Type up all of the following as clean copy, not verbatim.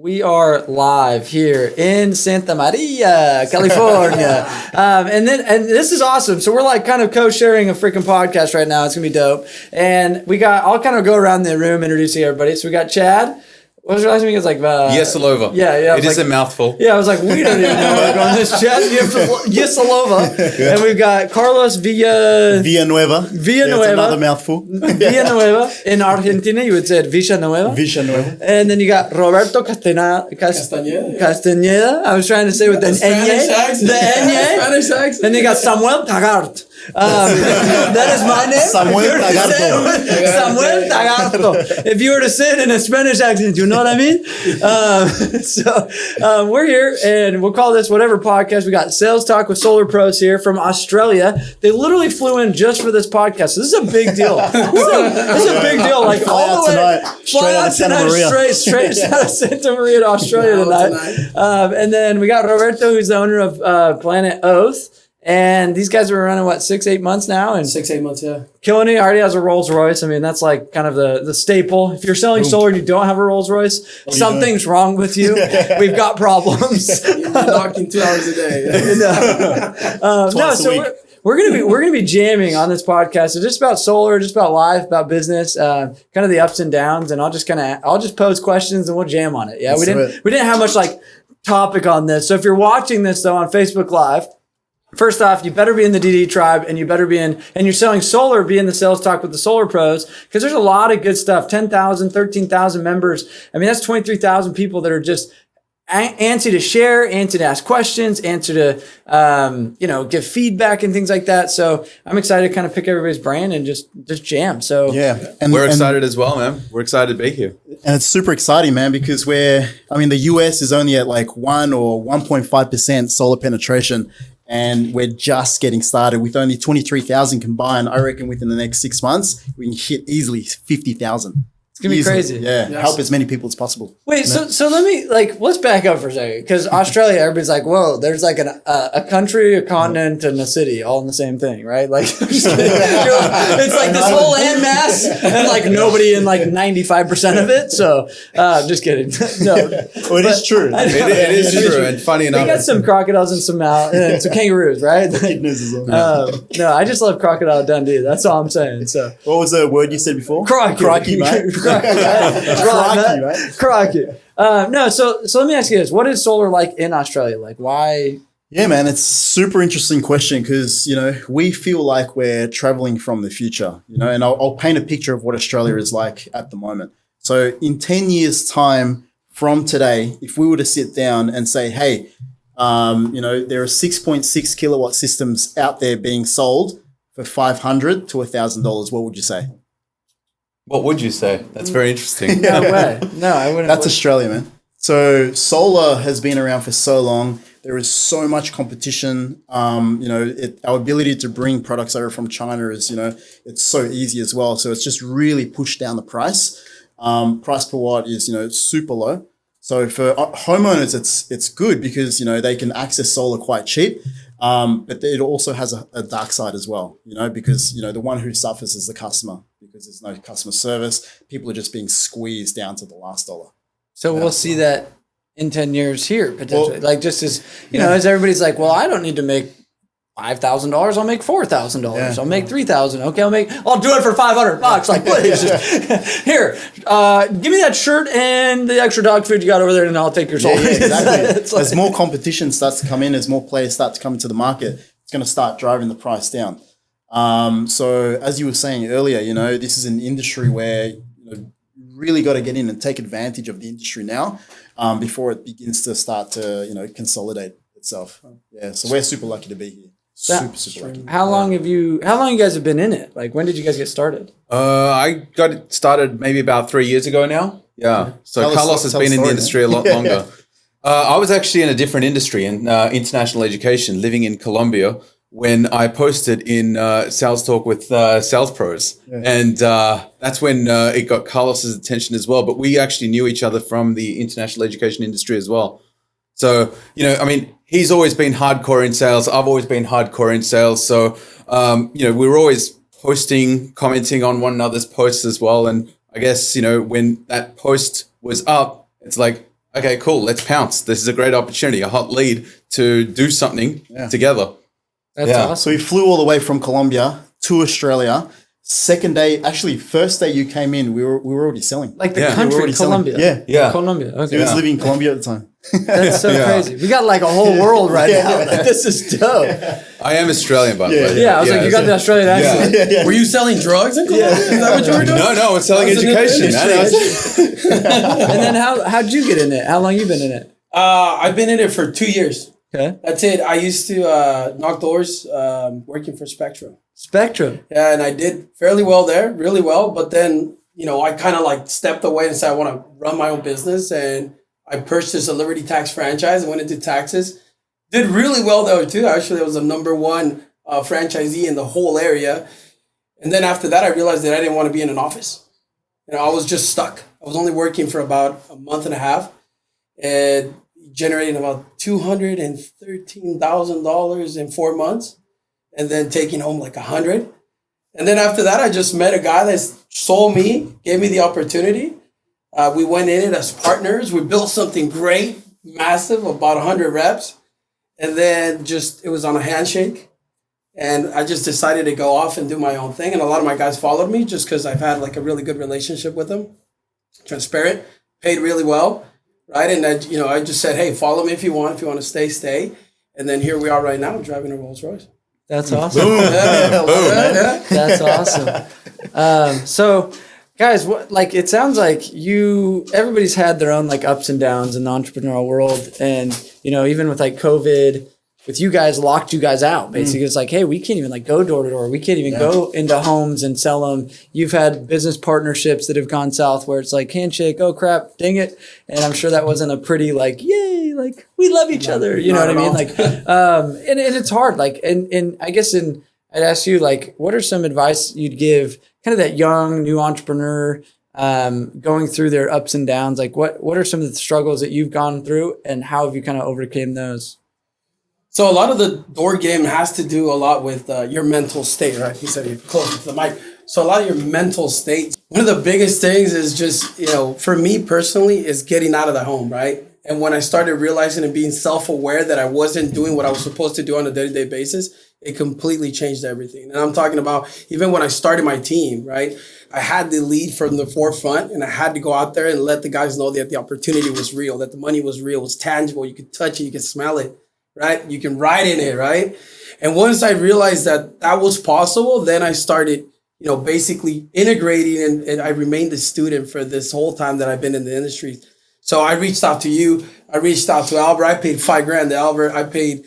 We are live here in Santa Maria, California. And this is awesome. So we're like kind of co-sharing a freaking podcast right now. It's gonna be dope. And I'll kind of go around the room introducing everybody. So we got Chad. What was your last name? It was like Yesilova. Yeah. It is a mouthful. Yeah, I was like, we don't even know where we're going. This Chad Yesilova. And we've got Carlos Villanueva. Yeah, it's another mouthful. Villanueva. In Argentina, you would say Villanueva. And then you got Roberto Castaneda. I was trying to say with the Spanish accent. And then you got Samuel Taggart. That is my name. Samuel Taggart. If you were to say it in a Spanish accent, you know what I mean? We're here and we'll call this whatever podcast. We got Sales Talk with Solar Pros here from Australia. They literally flew in just for this podcast. So this is a big deal. This is a big deal. Like all the way. Fly out tonight. Straight out of Santa Maria to Australia tonight. And then we got Roberto, who's the owner of Planet Oath. And these guys are running, 6-8 months now? And 6-8 months, yeah. Killing it. Already has a Rolls Royce. I mean, that's like kind of the staple. If you're selling solar and you don't have a Rolls Royce, something's wrong with you. We've got problems. You're knocking 2 hours a day. We're gonna be jamming on this podcast. It's just about solar, just about life, about business, kind of the ups and downs. And I'll just pose questions and we'll jam on it. Yeah, we didn't have much like topic on this. So if you're watching this though on Facebook Live. First off, you better be in the DD tribe and you're selling solar, be in the Sales Talk with the Solar Pros, because there's a lot of good stuff. 10,000, 13,000 members. I mean, that's 23,000 people that are just antsy to share, antsy to ask questions, antsy to, give feedback and things like that. So I'm excited to kind of pick everybody's brain and just jam. So yeah. And we're excited as well, man. We're excited to be here. And it's super exciting, man, because the US is only at like 1 or 1.5% solar penetration. And we're just getting started with only 23,000 combined. I reckon within the next 6 months, we can hit easily 50,000. It's going to be crazy. Yeah. Yes. Help as many people as possible. Wait, so let me let's back up for a second. Because Australia, everybody's like, whoa, there's like a country, a continent, and a city all in the same thing, right? Like, I'm just kidding. It's like this whole landmass and like nobody in like 95% of it. So just kidding. No. Well, it is true. It is true. And funny enough. We got some crocodiles and some kangaroos, right? No, I just love Crocodile Dundee. That's all I'm saying. So what was the word you said before? Crocky, mate. Crocky. So let me ask you this. What is solar like in Australia? Like why? Yeah, man, it's a super interesting question because, we feel like we're traveling from the future, and I'll paint a picture of what Australia is like at the moment. So in 10 years time from today, if we were to sit down and say, hey, there are 6.6 kilowatt systems out there being sold for $500 to $1,000, what would you say? What would you say? That's very interesting. No way. No, I wouldn't. That's Australia, man. So solar has been around for so long. There is so much competition. Our ability to bring products over from China is, it's so easy as well. So it's just really pushed down the price. Price per watt is, super low. So for homeowners, it's good because, they can access solar quite cheap. But it also has a dark side as well, because, the one who suffers is the customer because there's no customer service. People are just being squeezed down to the last dollar. So we'll see that in 10 years here, potentially. As everybody's like, well, I don't need to make $5,000. I'll make $4,000. Yeah. I'll make $3,000. Okay, I'll do it for $500. Like, please, just, here, give me that shirt and the extra dog food you got over there, and I'll take your solar. Yeah, exactly. As more competition starts to come in, as more players start to come into the market, it's going to start driving the price down. So as you were saying earlier, this is an industry where you really got to get in and take advantage of the industry now before it begins to start to consolidate itself. Yeah, so we're super lucky to be here. Super lucky. How long you guys have been in it? Like, when did you guys get started? I got it started maybe about 3 years ago now. Yeah. So Carlos has been in the industry a lot longer. I was actually in a different industry, in international education, living in Colombia, when I posted in Sales Talk with Sales Pros. Yeah. And that's when it got Carlos's attention as well. But we actually knew each other from the international education industry as well. So, he's always been hardcore in sales. I've always been hardcore in sales. So, we were always posting, commenting on one another's posts as well. And I guess, when that post was up, it's like, okay, cool, let's pounce. This is a great opportunity, a hot lead to do something together. That's awesome. So we flew all the way from Colombia to Australia. Second day, actually, first day you came in, we were already selling. Like the country, Colombia. Yeah. Colombia. Okay. He was living in Colombia at the time. That's so crazy. We got like a whole world right now. Like, this is dope. I am Australian, by the way. Yeah, I was like, you got the Australian accent. Were you selling drugs in Colombia? Is that what you were doing? No, it's selling education, man. And then how'd you get in it? How long you been in it? I've been in it for 2 years. Okay. That's it. I used to knock doors working for Spectrum. Yeah, and I did fairly well there, really well. But then, I kind of like stepped away and said, I want to run my own business. And I purchased a Liberty Tax franchise and went into taxes. Did really well there too. Actually, I was the #1 franchisee in the whole area. And then after that, I realized that I didn't want to be in an office. I was just stuck. I was only working for about a month and a half and generating about $213,000 in 4 months. And then taking home like 100. And then after that, I just met a guy that sold me, gave me the opportunity. We went in it as partners. We built something great, massive, about 100 reps. And then it was on a handshake. And I just decided to go off and do my own thing. And a lot of my guys followed me just because I've had like a really good relationship with them. Transparent, paid really well, right? And I just said, hey, follow me if you want. If you want to stay, stay. And then here we are right now driving a Rolls Royce. That's awesome. Boom. That's awesome. So, guys, it sounds like everybody's had their own like ups and downs in the entrepreneurial world, and even with like COVID, with you guys locked you guys out. Basically, it's like, hey, we can't even like go door to door. We can't even go into homes and sell them. You've had business partnerships that have gone south where it's like handshake, oh crap, dang it, and I'm sure that wasn't a pretty like yay, like we love each other. You know what I mean? Like, and it's hard. Like, and I guess I'd ask you like, what are some advice you'd give kind of that young new entrepreneur going through their ups and downs? Like, what are some of the struggles that you've gone through, and how have you kind of overcame those? So a lot of the door game has to do a lot with your mental state, right? He said you're close to the mic. So a lot of your mental state. One of the biggest things is just, for me personally, is getting out of the home, right? And when I started realizing and being self-aware that I wasn't doing what I was supposed to do on a day-to-day basis, it completely changed everything. And I'm talking about even when I started my team, right? I had to lead from the forefront, and I had to go out there and let the guys know that the opportunity was real, that the money was real, it was tangible. You could touch it, you could smell it. Right? You can ride in it, right? And once I realized that was possible, then I started, basically integrating, and I remained a student for this whole time that I've been in the industry. So I reached out to you. I reached out to Albert. I paid $5,000 to Albert. I paid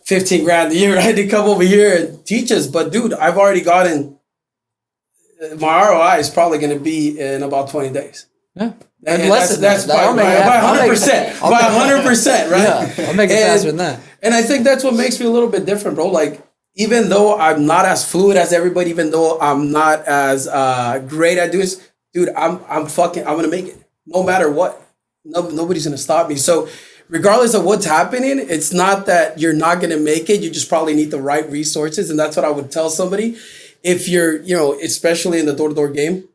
$15,000 a year. I had to come over here and teach us. But dude, I've already gotten, my ROI is probably going to be in about 20 days. Yeah. And that's by 100%. By 100%, right? Yeah, I'll make it faster than that. And I think that's what makes me a little bit different, bro. Like, even though I'm not as fluid as everybody, even though I'm not as great at doing this, dude, I'm gonna make it. No matter what. Nobody's gonna stop me. So regardless of what's happening, it's not that you're not gonna make it. You just probably need the right resources. And that's what I would tell somebody. If you're, especially in the door-to-door game,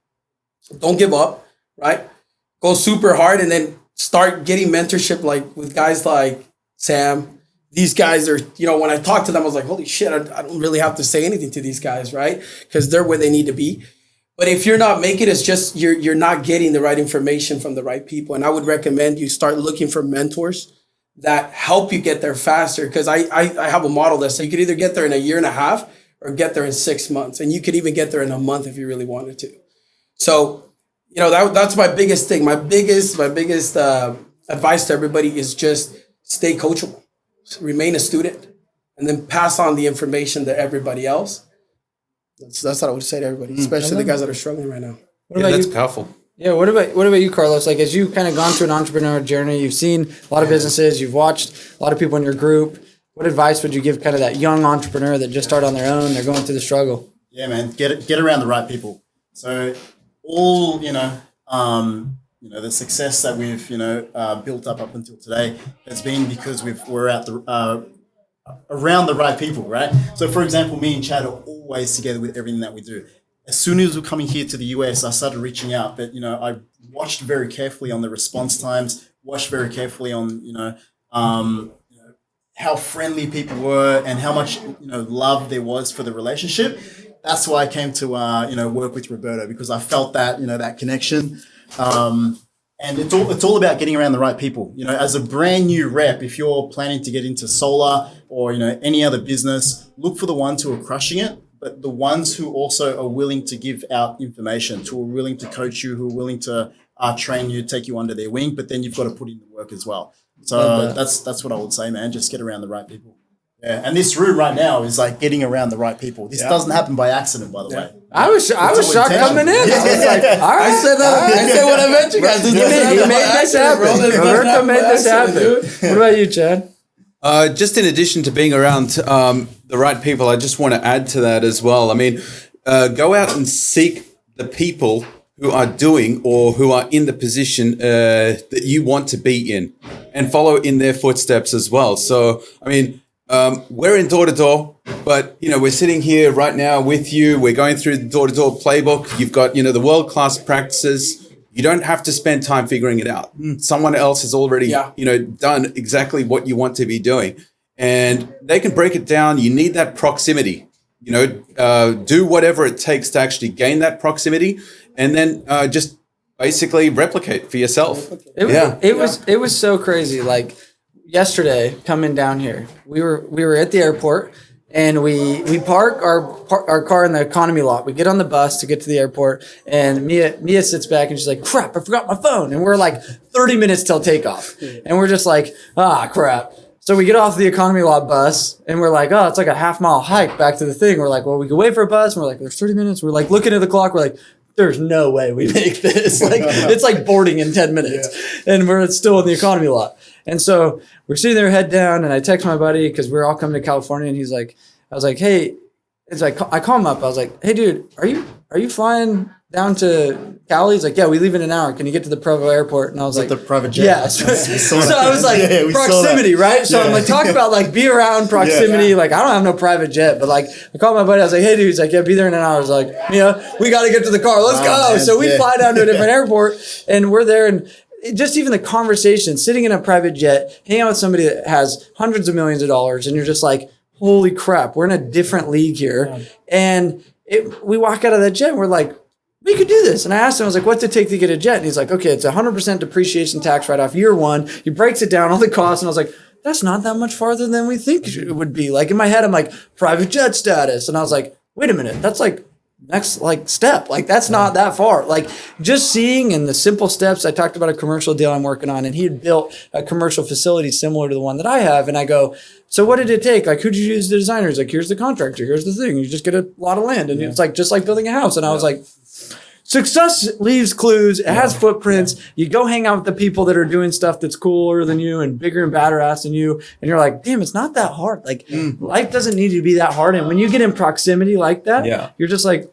don't give up, right? Go super hard and then start getting mentorship like with guys like Sam. These guys are, when I talk to them, I was like, holy shit, I don't really have to say anything to these guys, right? Because they're where they need to be. But if you're not making it, it's just you're not getting the right information from the right people. And I would recommend you start looking for mentors that help you get there faster. Because I have a model that says you could either get there in a year and a half or get there in 6 months. And you could even get there in a month if you really wanted to. So, that's my biggest thing. My biggest advice to everybody is just stay coachable, remain a student, and then pass on the information to everybody else. That's what I would say to everybody, especially the guys that are struggling right now. That's powerful. Yeah. What about you, Carlos? Like, as you kind of gone through an entrepreneurial journey, you've seen a lot of businesses, you've watched a lot of people in your group. What advice would you give kind of that young entrepreneur that just started on their own? They're going through the struggle. Yeah, man. Get around the right people. So all, the success that we've, built up until today has been because we're at around the right people, right? So for example, me and Chad are always together with everything that we do. As soon as we're coming here to the US, I started reaching out, but, I watched very carefully on the response times, watched very carefully on, how friendly people were and how much, love there was for the relationship. That's why I came to, work with Roberto, because I felt that, that connection. And it's all about getting around the right people. As a brand new rep, if you're planning to get into solar or, any other business, look for the ones who are crushing it, but the ones who also are willing to give out information, who are willing to coach you, who are willing to train you, take you under their wing, but then you've got to put in the work as well. So that's what I would say, man. Just get around the right people. Yeah, and this room right now is like getting around the right people. This doesn't happen by accident, by the way. I was shocked coming in. Yeah. I was like, all right. I said when I met you guys. He made this happen. Roberto made this happen. What about you, Chad? Just in addition to being around the right people, I just want to add to that as well. I mean, go out and seek the people who are doing or who are in the position that you want to be in, and follow in their footsteps as well. So, I mean, we're in door-to-door, but, we're sitting here right now with you. We're going through the door-to-door playbook. You've got, the world-class practices. You don't have to spend time figuring it out. Someone else has already, done exactly what you want to be doing, and they can break it down. You need that proximity, do whatever it takes to actually gain that proximity, and then just basically replicate for yourself. It was so crazy. Like yesterday coming down here, we were at the airport. And we park our car in the economy lot. We get on the bus to get to the airport, and Mia sits back and she's like, "Crap, I forgot my phone." And we're like 30 minutes till takeoff, and we're just like, crap. So we get off the economy lot bus, and we're like, it's like a half-mile hike back to the thing. We're like, well, we can wait for a bus. And we're like, there's 30 minutes. We're like looking at the clock. We're like, there's no way we make this. Like it's like boarding in 10 minutes, and we're still in the economy lot. And so we're sitting there, head down, and I text my buddy because we're all coming to California, and I was like, hey, it's like, I call him up. I was like, hey, dude, are you flying down to Cali? He's like, yeah, we leave in an hour. Can you get to the Provo airport? And I was like, the private jet? Yeah. So I was like, proximity, right? So I'm like, talk about like be around proximity. Yeah. Like I don't have no private jet, but like I called my buddy. I was like, hey, dude. He's like, yeah, be there in an hour. I was like, we got to get to the car. Let's go. Man. So we fly down to a different airport, and we're there, and just even the conversation, sitting in a private jet, hanging out with somebody that has hundreds of millions of dollars, and you're just like, holy crap, we're in a different league here. Yeah. And we walk out of that jet and we're like, we could do this. And I asked him, I was like, what's it take to get a jet? And he's like, okay, it's 100% depreciation tax right off year one. He breaks it down, all the costs. And I was like, that's not that much farther than we think it would be. Like in my head, I'm like, private jet status. And I was like, wait a minute, that's like next like step. Like that's not that far. Like just seeing in the simple steps. I talked about a commercial deal I'm working on, and he had built a commercial facility similar to the one that I have. And I go, so what did it take? Like who'd you use the designers? Like here's the contractor, here's the thing. You just get a lot of land, and it's like just like building a house. And I was like, success leaves clues. It has footprints. You go hang out with the people that are doing stuff that's cooler than you and bigger and badder ass than you. And you're like, damn, it's not that hard. Like life doesn't need to be that hard. And when you get in proximity like that, you're just like,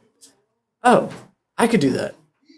oh, I could do that.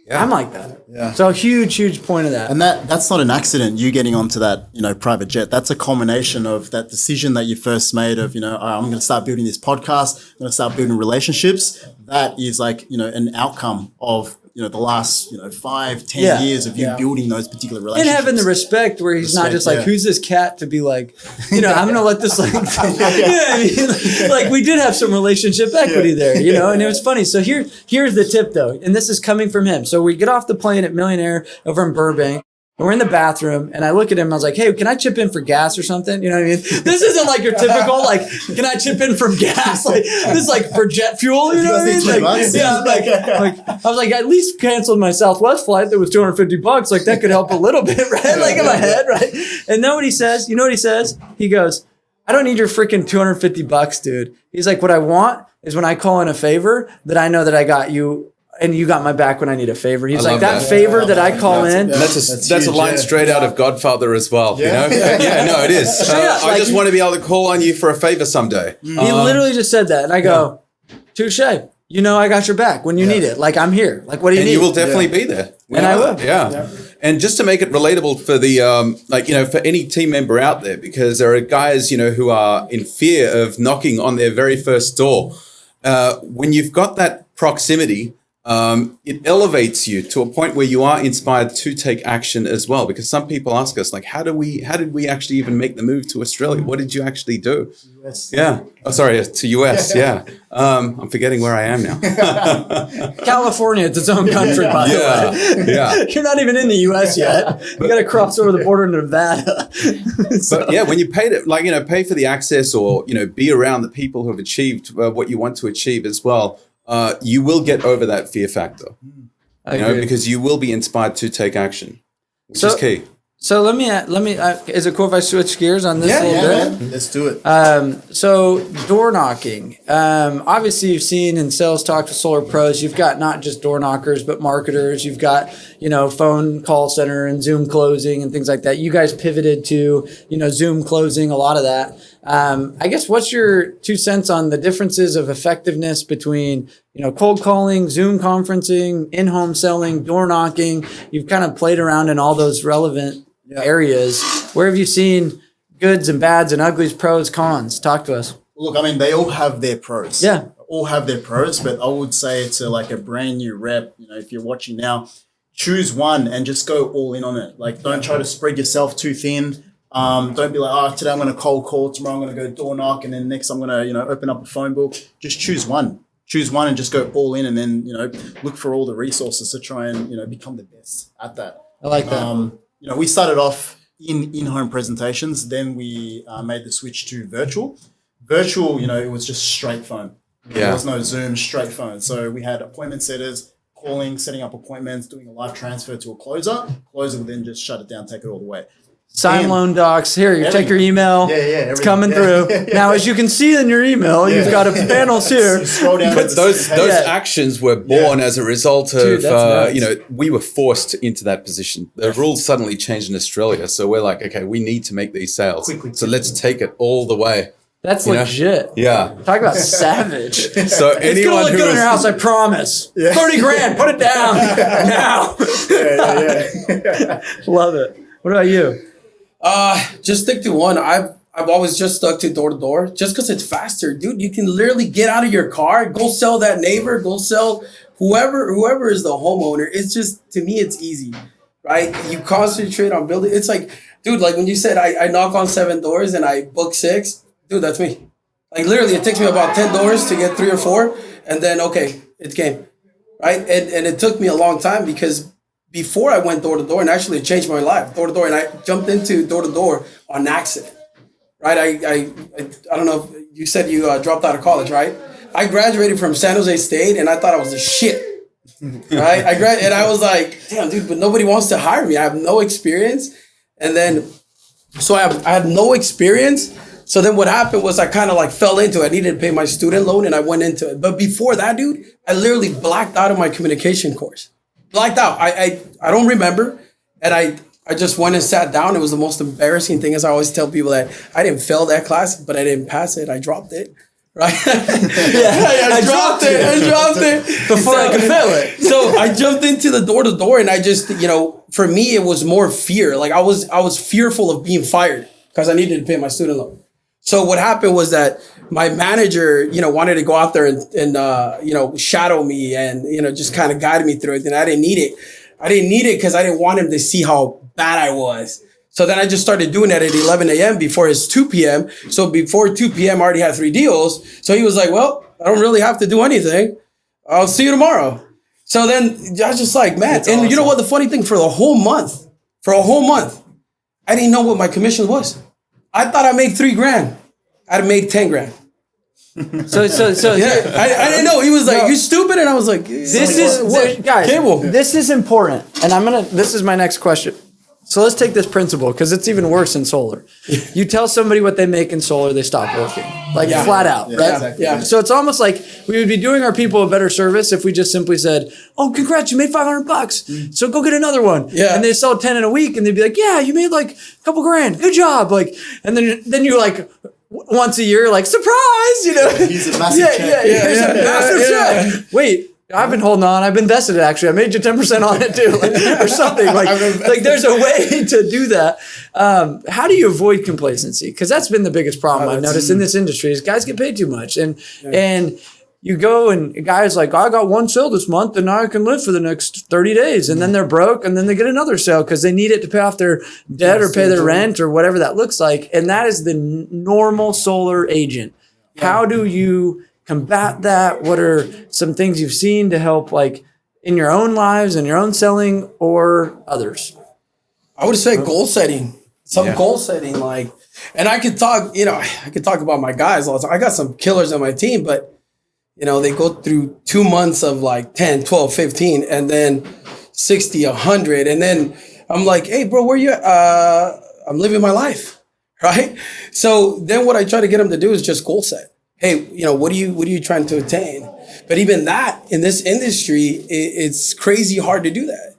Yeah. I'm like that. Yeah. So a huge point of that. And that's not an accident, you getting onto that, private jet. That's a culmination of that decision that you first made of, I'm going to start building this podcast. I'm going to start building relationships. That is like, an outcome of, the last, 5-10 years of you building those particular relationships. And having the respect where he's not just like, who's this cat to be like, I'm going to let this like, like we did have some relationship equity there, and it was funny. So here's the tip though. And this is coming from him. So we get off the plane at Millionaire over in Burbank. And we're in the bathroom, and I look at him. I was like, "Hey, can I chip in for gas or something?" You know what I mean? This isn't like your typical like, "Can I chip in from gas?" Like this is like for jet fuel. You know what I mean? Like, I was like, I at least canceled my Southwest flight that was $250. Like that could help a little bit, right? Like in my head, right? And then what he says, you know what he says? He goes, "I don't need your freaking $250, dude." He's like, "What I want is when I call in a favor that I know that I got you." And you got my back when I need a favor. He's like, that favor that I call in. That's a line straight out of Godfather as well. Yeah, no, it is. I just want to be able to call on you for a favor someday. He literally just said that. And I go, touche. I got your back when you need it. Like, I'm here. Like, what do you need? And you will definitely be there. And I will. Yeah. And just to make it relatable for the, for any team member out there, because there are guys, who are in fear of knocking on their very first door. When you've got that proximity, it elevates you to a point where you are inspired to take action as well. Because some people ask us, like, how did we actually even make the move to Australia? What did you actually do? US. Yeah. Oh, sorry, to US. Yeah. I'm forgetting where I am now. California, it's its own country, by the way. Yeah. You're not even in the US yet. You got to cross over the border to Nevada. But yeah, when you pay for the access, or, be around the people who have achieved what you want to achieve as well, you will get over that fear factor, because you will be inspired to take action, which is key. So let me. Is it cool if I switch gears on this a little bit? Man. Let's do it. So door knocking. Obviously, you've seen in Sales Talk with Solar Pros, you've got not just door knockers, but marketers. You've got phone call center and Zoom closing and things like that. You guys pivoted to Zoom closing, a lot of that. I guess what's your 2 cents on the differences of effectiveness between cold calling, Zoom conferencing, in-home selling, door knocking? You've kind of played around in all those relevant areas. Where have you seen goods and bads and uglies, pros, cons? Talk to us. Look, I mean, they all have their pros. Yeah. All have their pros, but I would say it's like a brand new rep. If you're watching now, choose one and just go all in on it. Like, don't try to spread yourself too thin. Don't be like, today I'm going to cold call, tomorrow I'm going to go door knock, and then next I'm going to, open up a phone book. Just choose one. Choose one and just go all in, and then, look for all the resources to try and, become the best at that. I like that. We started off in-home presentations. Then we made the switch to virtual. Virtual, it was just straight phone. There was no Zoom, straight phone. So we had appointment setters, calling, setting up appointments, doing a live transfer to a closer. Closer would then just shut it down, take it all the way. Sign loan docs. Here, you take your email. It's coming through. Now, as you can see in your email, you've got a panels here. Scroll down. But those actions were born as a result of, we were forced into that position. The rules suddenly changed in Australia. So we're like, okay, we need to make these sales. So let's take it all the way. That's legit. Yeah. Talk about savage. So it's going to look good in your house, I promise. 30 grand, put it down now. Love it. What about you? Just stick to one. I've always just stuck to door to door, just because it's faster, dude. You can literally get out of your car, go sell that neighbor, go sell whoever is the homeowner. It's just, to me, it's easy, right? You concentrate on building. It's like, dude, like when you said I knock on 7 doors and I book 6, dude, that's me. Like literally, it takes me about 10 doors to get 3 or 4, and then okay, it came, right? And it took me a long time, because before I went door to door, and actually it changed my life, door to door, and I jumped into door to door on accident, right? I don't know if you said you dropped out of college, right? I graduated from San Jose State, and I thought I was a shit, right? And I was like, damn, dude, but nobody wants to hire me. I have no experience. And then, so I had no experience. So then what happened was I kind of like fell into it. I needed to pay my student loan, and I went into it. But before that, dude, I literally blacked out of my communication course. Blacked out. I don't remember. And I just went and sat down. It was the most embarrassing thing, as I always tell people, that I didn't fail that class, but I didn't pass it. I dropped it. Right? I dropped it before I could fail it. So I jumped into the door to door, and I just, for me, it was more fear. Like I was fearful of being fired because I needed to pay my student loan. So what happened was that my manager, wanted to go out there and shadow me and, just kind of guide me through it. And I didn't need it. I didn't need it because I didn't want him to see how bad I was. So then I just started doing that at 11 a.m. before his 2 p.m. So before 2 p.m., I already had 3 deals. So he was like, well, I don't really have to do anything. I'll see you tomorrow. So then I was just like, man. That's and awesome. You know what? The funny thing, for a whole month, I didn't know what my commission was. I thought I made 3 grand. I'd made 10 grand. So yeah, I didn't know. He was like, "You're stupid," and I was like, guys, cable. This is important, and this is my next question. So let's take this principle, because it's even worse in solar. You tell somebody what they make in solar, they stop working, flat out, right? Exactly. Yeah. So it's almost like we would be doing our people a better service if we just simply said, "Oh, congrats, you made $500. So go get another one." Yeah. And they sell 10 in a week, and they'd be like, "Yeah, you made like a couple grand. Good job." And then you like, once a year, like, surprise, He's a massive check. Here's a massive check. Wait, I've been holding on. I've invested it, actually. I made you 10% on it too, or something. Like there's a way to do that. How do you avoid complacency? Because that's been the biggest problem I've noticed in this industry is guys get paid too much. And you go and a guy's like, I got one sale this month and now I can live for the next 30 days. And then they're broke and then they get another sale because they need it to pay off their debt or pay their rent or whatever that looks like. And that is the normal solar agent. How do you combat that? What are some things you've seen to help like in your own lives and your own selling or others? I would say goal setting. Goal setting, like, and I could talk, I could talk about my guys all the time. I got some killers on my team, but, they go through 2 months of like 10, 12, 15, and then 60, 100. And then I'm like, hey, bro, where you at? I'm living my life, right? So then what I try to get them to do is just goal set. Hey, what are you trying to attain? But even that, in this industry, it's crazy hard to do that.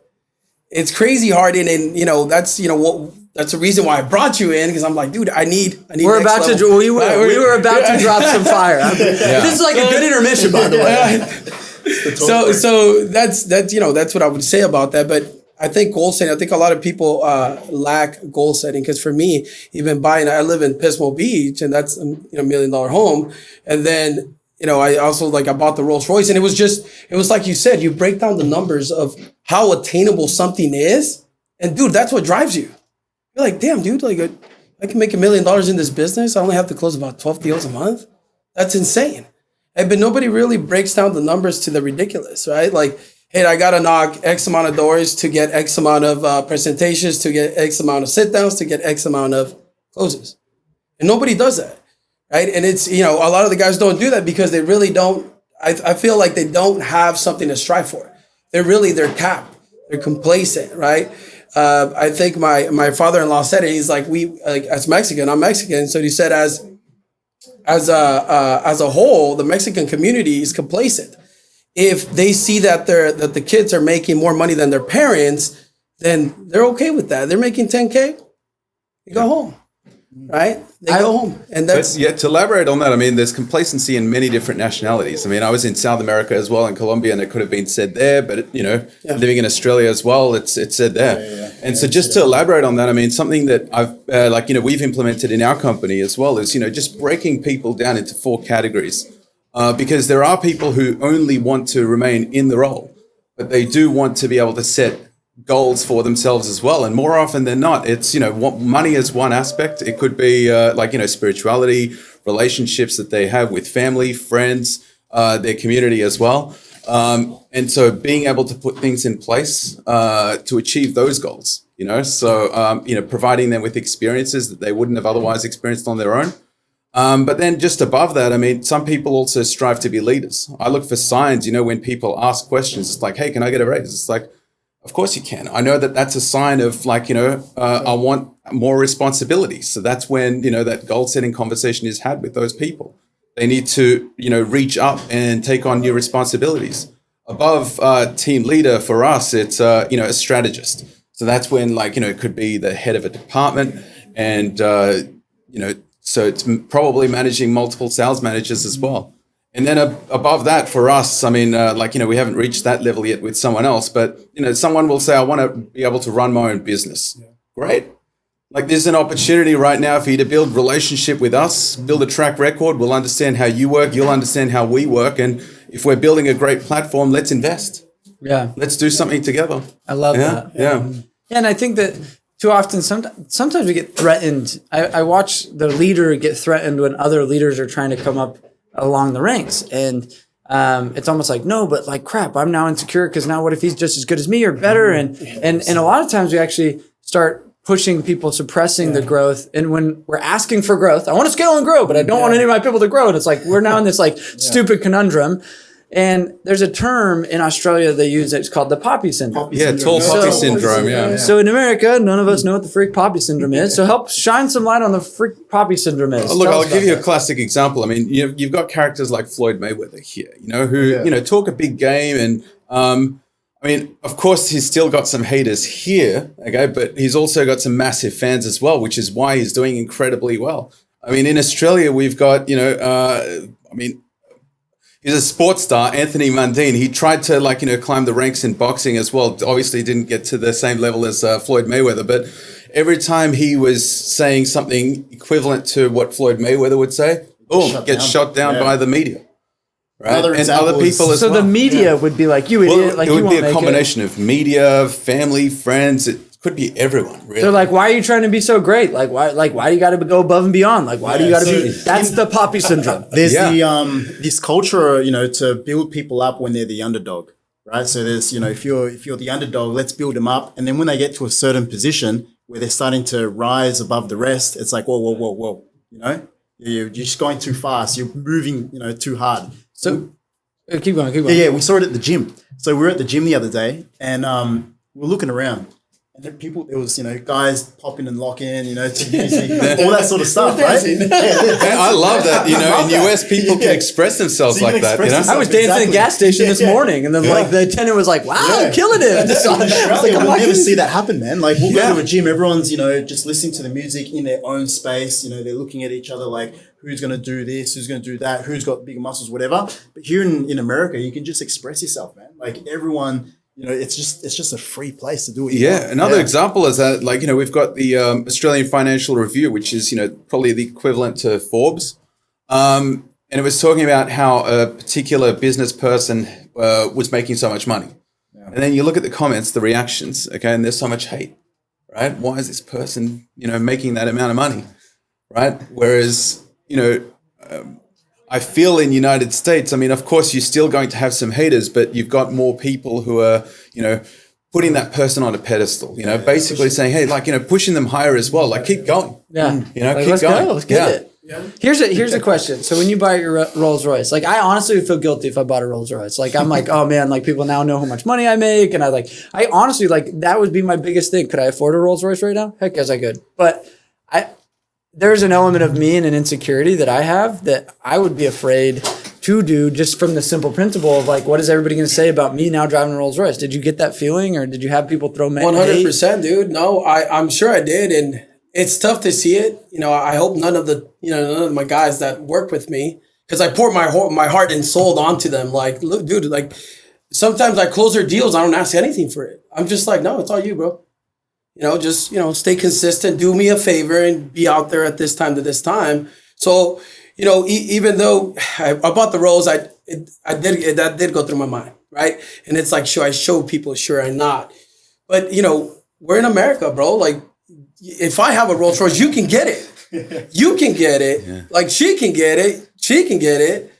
It's crazy hard. And that's, that's the reason why I brought you in, because I'm like, dude, I need. We were about to drop some fire. This is like a good intermission, by the way. So that's what I would say about that. But I think goal setting. I think a lot of people lack goal setting, because for me, even I live in Pismo Beach, and that's a $1 million home, and then I also I bought the Rolls Royce, and it was like you said, you break down the numbers of how attainable something is, and dude, that's what drives you. You're like, damn, dude, I can make $1 million in this business. I only have to close about 12 deals a month. That's insane. But nobody really breaks down the numbers to the ridiculous, right? Like, hey, I got to knock X amount of doors to get X amount of presentations, to get X amount of sit downs, to get X amount of closes. And nobody does that, right? And it's, a lot of the guys don't do that because they really don't, I feel like they don't have something to strive for. They're capped. They're complacent, right? I think my father-in-law said it. He's like, as Mexican, I'm Mexican. So he said, as a whole, the Mexican community is complacent. If they see that the kids are making more money than their parents, then they're okay with that. They're making 10K. You go home, right? They go home, and that's to elaborate on that. I mean, there's complacency in many different nationalities. I mean, I was in South America as well, in Colombia, and it could have been said there. But living in Australia as well, it's said there. And so, just to elaborate on that, I mean, something that I've we've implemented in our company as well is just breaking people down into 4 categories, because there are people who only want to remain in the role, but they do want to be able to set goals for themselves as well. And more often than not, it's, what money is one aspect. It could be spirituality, relationships that they have with family, friends, their community as well. And so being able to put things in place to achieve those goals, providing them with experiences that they wouldn't have otherwise experienced on their own. But then just above that, I mean, some people also strive to be leaders. I look for signs, when people ask questions, it's like, hey, can I get a raise? It's like, of course you can. I know that that's a sign of I want more responsibility. So that's when, that goal setting conversation is had with those people. They need to, reach up and take on new responsibilities. Above team leader for us, it's, a strategist. So that's when it could be the head of a department and, so it's probably managing multiple sales managers as well. And then above that for us, I mean, we haven't reached that level yet with someone else, but, someone will say, I want to be able to run my own business. Yeah. Great. There's an opportunity right now for you to build relationship with us, build a track record. We'll understand how you work. You'll understand how we work. And if we're building a great platform, let's invest. Yeah. Let's do something together. I love that. Yeah. And I think that too often, sometimes we get threatened. I watch the leader get threatened when other leaders are trying to come up along the ranks. And it's almost like, no, but crap, I'm now insecure because now what if he's just as good as me or better? And a lot of times we actually start pushing people, suppressing the growth. And when we're asking for growth, I want to scale and grow, but I don't want any of my people to grow. And it's like, we're now in this stupid conundrum. And there's a term in Australia they use it's called the poppy syndrome. Tall poppy syndrome, yeah. So in America, none of us know what the freak poppy syndrome is. So help shine some light on the freak poppy syndrome is. Look, I'll give you a classic example. I mean, you've got characters like Floyd Mayweather here, who, talk a big game. And, I mean, of course, he's still got some haters here, okay, but he's also got some massive fans as well, which is why he's doing incredibly well. I mean, in Australia, we've got, he's a sports star, Anthony Mundine. He tried to climb the ranks in boxing as well. Obviously didn't get to the same level as Floyd Mayweather, but every time he was saying something equivalent to what Floyd Mayweather would say, boom, gets shot down by the media. right? And other people as so well. the media would be like, you idiot. Like, it would be a make combination of media, family, friends. It could be everyone, really. They're like, why are you trying to be so great? Like, why do you got to go above and beyond? Like, why do you got to be? That's the Poppy syndrome. There's this culture, to build people up when they're the underdog, right? So there's, if you're the underdog, let's build them up, and then when they get to a certain position where they're starting to rise above the rest, it's like, whoa, you're just going too fast. You're moving, too hard. So keep going. Yeah, we saw it at the gym. So we were at the gym the other day, and we were looking around. And then there was, guys popping and locking, to music, all that sort of stuff, right? I love that, in US people can express themselves like that, I was dancing at a gas station this morning, and then the attendant was like, wow, killing it. We'll never see that happen, man. Like, we'll go to a gym, everyone's, just listening to the music in their own space, they're looking at each other like, who's going to do this, who's going to do that, who's got bigger muscles, whatever. But here in America, you can just express yourself, man. Like, everyone... it's just a free place to do it. Another example is that, we've got the Australian Financial Review, which is, probably the equivalent to Forbes. And it was talking about how a particular business person was making so much money. Yeah. And then you look at the comments, the reactions, and there's so much hate, right? Why is this person, making that amount of money, right? Whereas, I feel in United States, of course, you're still going to have some haters, but you've got more people who are, putting that person on a pedestal, basically saying, hey, pushing them higher as well. Like, keep going. Yeah. Keep let's going. Let's get it. Yeah. Here's a question. So when you buy your Rolls Royce, like, I honestly would feel guilty if I bought a Rolls Royce. Like, I'm like, oh man, like, people now know how much money I make. And I honestly, like, that would be my biggest thing. Could I afford a Rolls Royce right now? Heck yes, I could. But there's an element of me and an insecurity that I have that I would be afraid to do, just from the simple principle of, like, what is everybody going to say about me now driving a Rolls Royce? Did you get that feeling, or did you have people throw 100%, dude. No, I'm sure I did. And it's tough to see it. I hope none of my guys that work with me, because I pour my heart and soul onto them. Like, look, dude, like, sometimes I close their deals. I don't ask anything for it. I'm just like, no, it's all you, bro. Just, stay consistent, do me a favor and be out there at this time to this time. So, even though I bought the Rolls, that did go through my mind, right? And it's like, should I show people? Sure, I'm not. But, we're in America, bro. Like, if I have a Rolls Royce, you can get it. You can get it. Yeah. Like, she can get it. She can get it.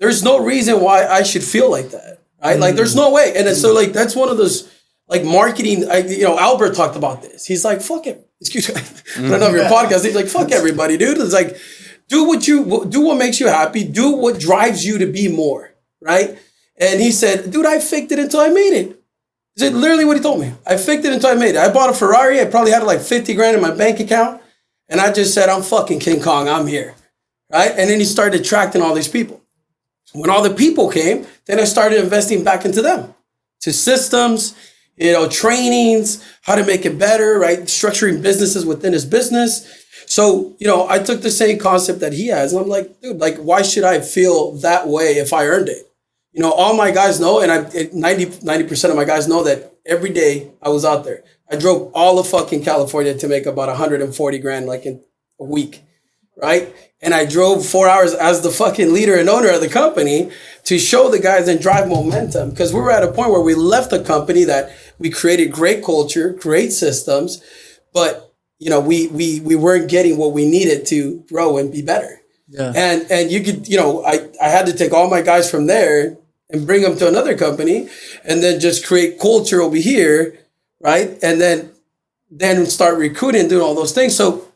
There's no reason why I should feel like that, right? Like, there's no way. And so, like, that's one of those... like, marketing, Albert talked about this. He's like, fuck it. Excuse me. I don't know if your podcast. He's like, fuck everybody, dude. It's like, do what makes you happy. Do what drives you to be more, right? And he said, dude, I faked it until I made it. He said, literally what he told me. I faked it until I made it. I bought a Ferrari. I probably had like 50 grand in my bank account. And I just said, I'm fucking King Kong. I'm here, right? And then he started attracting all these people. When all the people came, then I started investing back into them, to systems, trainings, how to make it better, right? Structuring businesses within his business. So, I took the same concept that he has. And I'm like, dude, like, why should I feel that way if I earned it? All my guys know, and 90% of my guys know that every day I was out there. I drove all of fucking California to make about 140 grand, like, in a week, right? And I drove 4 hours as the fucking leader and owner of the company to show the guys and drive momentum. Because we were at a point where we left a company that we created great culture, great systems, but we weren't getting what we needed to grow and be better. Yeah. And you could, I had to take all my guys from there and bring them to another company, and then just create culture over here, right? And then start recruiting, doing all those things. So,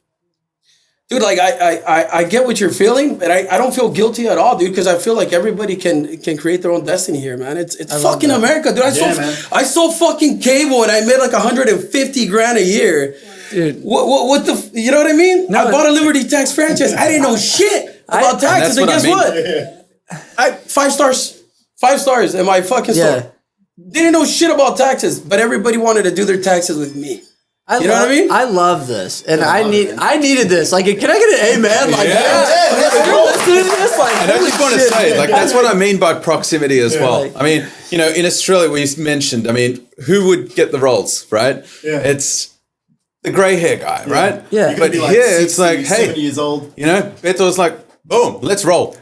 dude, like, I get what you're feeling, but I don't feel guilty at all, dude, because I feel like everybody can create their own destiny here, man. It's fucking America, dude. I sold fucking cable and I made like 150 grand a year. Dude. What the, you know what I mean? No, I bought a Liberty Tax franchise. I didn't know shit about taxes, and guess what? 5 stars. 5 stars in my fucking store. Didn't know shit about taxes, but everybody wanted to do their taxes with me. You know what I mean? I love this, and I needed this. Like, can I get an amen? Like, this, like, and I just want to say, like, that's what I mean by proximity as well. Like, I mean, in Australia, we mentioned, who would get the roles, right? Yeah. It's the grey hair guy, right? Yeah. But here, it's like, hey, 7 years old. Beto's like, boom, let's roll.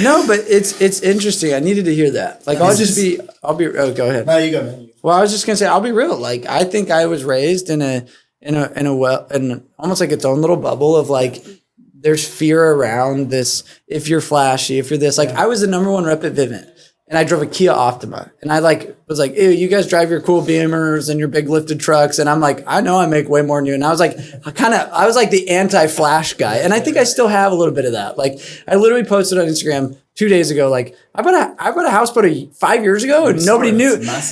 No, but it's interesting. I needed to hear that. Like, go ahead. No, you go, man. Well, I was just gonna say, I'll be real. Like, I think I was raised in almost like its own little bubble of like, there's fear around this. If you're flashy, if you're this, like, I was the number one rep at Vivint, and I drove a Kia Optima, and I was like, ew, you guys drive your cool Beamers and your big lifted trucks, and I'm like, I know I make way more than you, and I was like, I was like the anti-flash guy, and I think I still have a little bit of that. Like, I literally posted on Instagram 2 days ago, like, I bought a house 5 years ago, and nobody knew about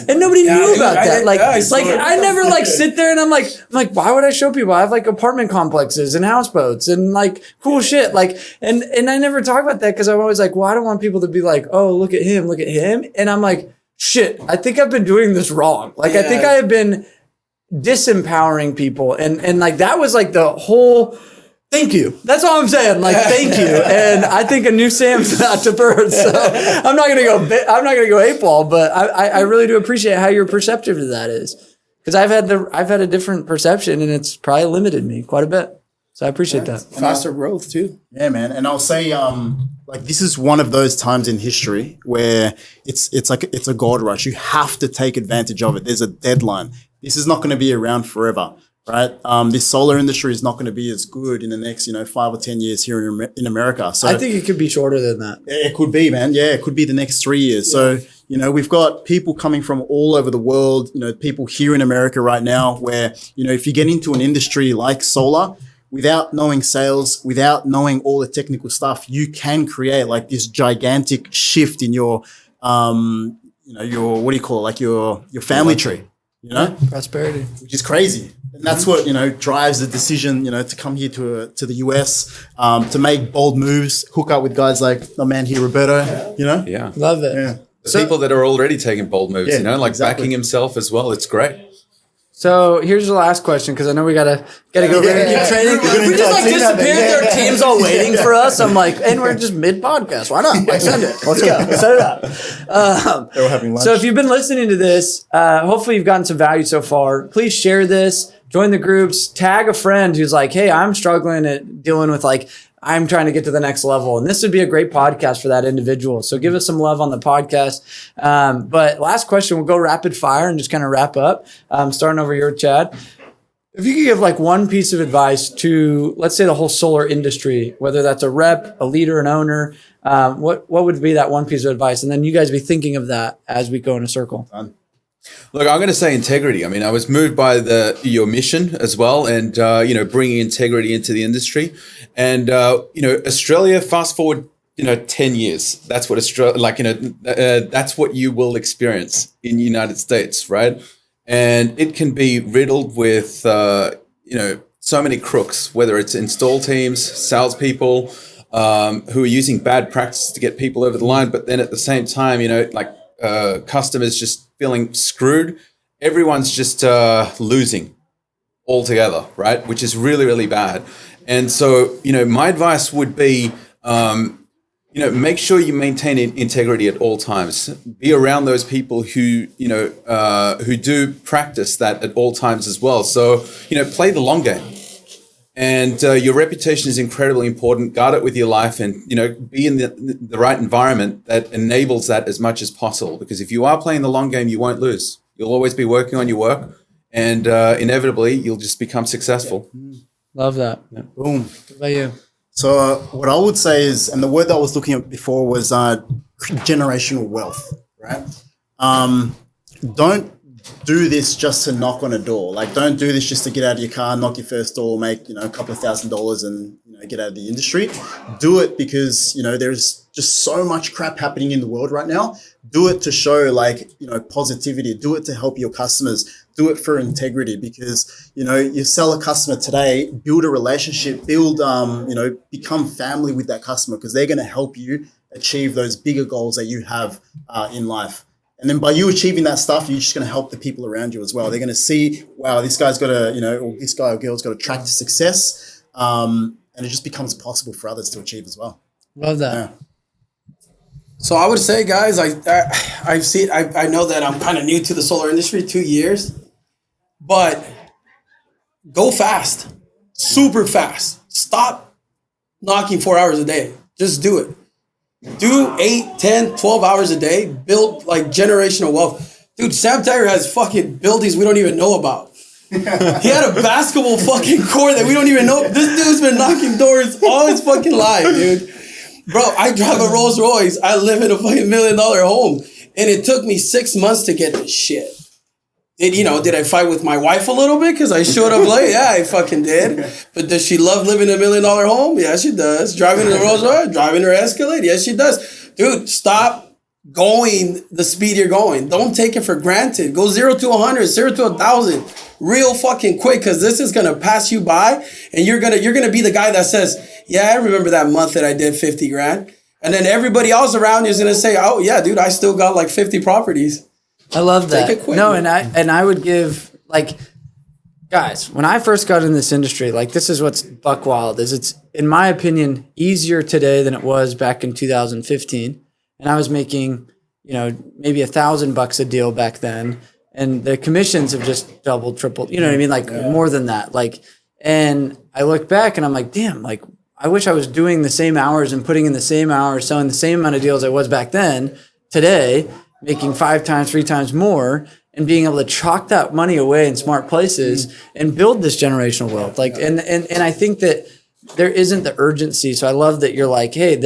that. I never like sit there and I'm like, why would I show people? I have like apartment complexes and houseboats and like cool shit. Like, and I never talk about that because I'm always like, well, I don't want people to be like, oh, look at him. And I'm like, shit, I think I've been doing this wrong. Like, I think I have been disempowering people. And like, that was like the whole. Thank you. That's all I'm saying. Like, thank you. And I think a new Sam's not to birth. So I'm not gonna go 8-ball, but I really do appreciate how your perceptive to that is. Because I've had a different perception, and it's probably limited me quite a bit. So I appreciate that. Faster growth too. Yeah, man. And I'll say, like, this is one of those times in history where it's a gold rush. You have to take advantage of it. There's a deadline. This is not going to be around forever. Right. This solar industry is not going to be as good in the next, 5 or 10 years here in America. So I think it could be shorter than that. It could be, man. Yeah. It could be the next 3 years. Yeah. So, we've got people coming from all over the world, people here in America right now where, if you get into an industry like solar, without knowing sales, without knowing all the technical stuff, you can create like this gigantic shift in your, what do you call it? Like your family tree, prosperity, which is crazy. And that's what, drives the decision, to come here to the US, to make bold moves, hook up with guys like my man here, Roberto, Yeah. Love it. Yeah. The people that are already taking bold moves, backing himself as well. It's great. So here's the last question, because I know we gotta go keep training. We just like disappeared. There are teams all waiting for us. I'm like, and we're just mid podcast. Why not? Like, send it. Let's go. Set it up. They were having lunch. So if you've been listening to this, hopefully you've gotten some value so far. Please share this. Join the groups. Tag a friend who's like, hey, I'm struggling at dealing with like, I'm trying to get to the next level. And this would be a great podcast for that individual. So give us some love on the podcast. But last question, we'll go rapid fire and just kind of wrap up. Starting over here with Chad. If you could give like one piece of advice to, let's say, the whole solar industry, whether that's a rep, a leader, an owner, what would be that one piece of advice? And then you guys be thinking of that as we go in a circle. Look, I'm going to say integrity. I mean, I was moved by your mission as well, and bringing integrity into the industry. And Australia, fast forward 10 years. That's what Australia, that's what you will experience in the United States, right? And it can be riddled with so many crooks, whether it's install teams, salespeople, who are using bad practices to get people over the line, but then at the same time, customers just feeling screwed. Everyone's just losing altogether, right? Which is really, really bad. And so, my advice would be, make sure you maintain integrity at all times. Be around those people who do practice that at all times as well. So, play the long game. And your reputation is incredibly important. Guard it with your life, and be in the right environment that enables that as much as possible. Because if you are playing the long game, you won't lose. You'll always be working on your work, and inevitably you'll just become successful. Love that. Yeah. Boom. What about you? So what I would say is, and the word that I was looking at before was generational wealth, right? Don't do this just to knock on a door. Like, don't do this just to get out of your car, knock your first door, make, a couple of $1,000s and, get out of the industry. Do it because, there's just so much crap happening in the world right now. Do it to show positivity. Do it to help your customers. Do it for integrity because, you sell a customer today, build a relationship, become family with that customer because they're going to help you achieve those bigger goals that you have in life. And then by you achieving that stuff, you're just going to help the people around you as well. They're going to see, wow, this guy's got or this guy or girl's got a track to success. And it just becomes possible for others to achieve as well. Love that. Yeah. So I would say, guys, I know that I'm kind of new to the solar industry, 2 years, but go fast, super fast. Stop knocking 4 hours a day. Just do it. Do 8, 10, 12 hours a day. Build like generational wealth. Dude, Sam Taggart has fucking buildings we don't even know about. He had a basketball fucking court that we don't even know. This dude's been knocking doors all his fucking life, dude. Bro, I drive a Rolls Royce. I live in a fucking $1 million home. And it took me 6 months to get this shit. Did I fight with my wife a little bit because I showed up late? Yeah, I fucking did. But does she love living in a $1 million home? Yeah, she does. Driving a Rolls Royce? Driving her Escalade? Yes, she does. Dude, stop going the speed you're going. Don't take it for granted. Go 0 to 100, 0 to 1,000 real fucking quick, because this is gonna pass you by, and you're gonna be the guy that says, yeah, I remember that month that I did 50 grand. And then everybody else around you is gonna say, oh yeah, dude, I still got like 50 properties. I love that. Take it quick, no, man. and I would give, like, guys, when I first got in this industry, like, this is what's buck wild, is it's, in my opinion, easier today than it was back in 2015. And I was making, maybe $1,000 a deal back then. And the commissions have just doubled, tripled, you know what I mean? Like more than that. Like, and I look back and I'm like, damn, like, I wish I was doing the same hours and putting in the same hours, selling the same amount of deals I was back then, today, making 5 times, 3 times more, and being able to chalk that money away in smart places and build this generational wealth. Like, and I think that there isn't the urgency. So I love that you're like, hey,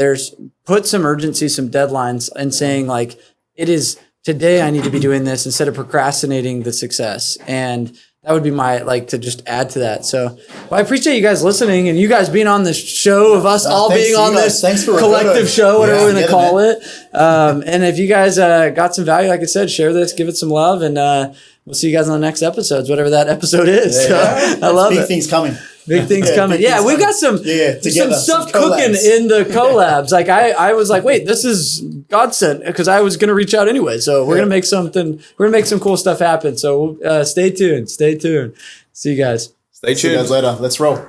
put some urgency, some deadlines, and saying like, it is today I need to be doing this instead of procrastinating the success. And that would be my, like, to just add to that. So, well, I appreciate you guys listening and you guys being on this show of us all being on this collective show, whatever we're going to call it. And if you guys got some value, like I said, share this, give it some love, and we'll see you guys on the next episodes, whatever that episode is. Yeah. So, I love it. Big things coming. Big things coming. Yeah, we've got some stuff cooking in the collabs. Like I was like, wait, this is godsend, because I was going to reach out anyway. So we're going to make something. We're going to make some cool stuff happen. So stay tuned. Stay tuned. See you guys. Stay tuned. See you guys later. Let's roll. All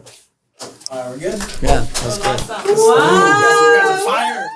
right, we're good. Yeah, that's good. Wow. You guys are fire.